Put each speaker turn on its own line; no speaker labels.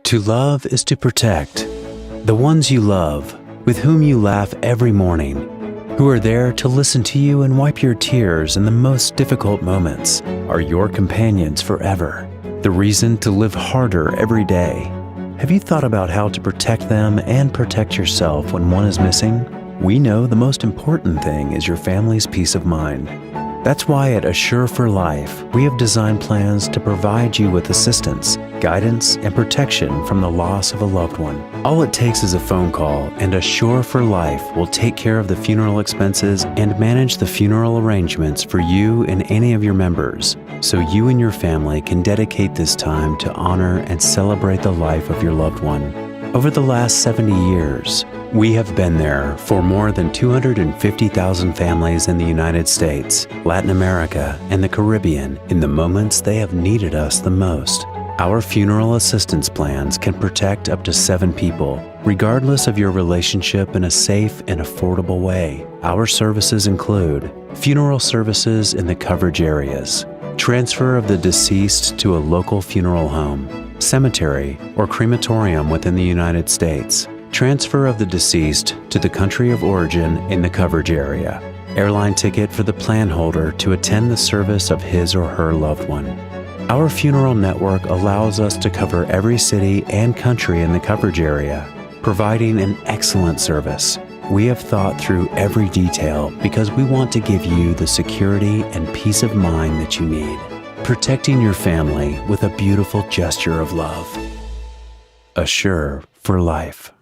To love is to protect. The ones you love, with whom you laugh every morning, who are there to listen to you and wipe your tears in the most difficult moments, are your companions forever. The reason to live harder every day. Have you thought about how to protect them and protect yourself when one is missing? We know the most important thing is your family's peace of mind. That's why at Assure for Life, we have designed plans to provide you with assistance, guidance, and protection from the loss of a loved one. All it takes is a phone call, and Assure for Life will take care of the funeral expenses and manage the funeral arrangements for you and any of your members, so you and your family can dedicate this time to honor and celebrate the life of your loved one. Over the last 70 years, we have been there for more than 250,000 families in the United States, Latin America, and the Caribbean in the moments they have needed us the most. Our funeral assistance plans can protect up to 7 people, regardless of your relationship, in a safe and affordable way. Our services include funeral services in the coverage areas, transfer of the deceased to a local funeral home, cemetery or crematorium within the United States, transfer of the deceased to the country of origin in the coverage area, airline ticket for the plan holder to attend the service of his or her loved one. Our funeral network allows us to cover every city and country in the coverage area, providing an excellent service. We have thought through every detail because we want to give you the security and peace of mind that you need, protecting your family with a beautiful gesture of love. Assure for Life.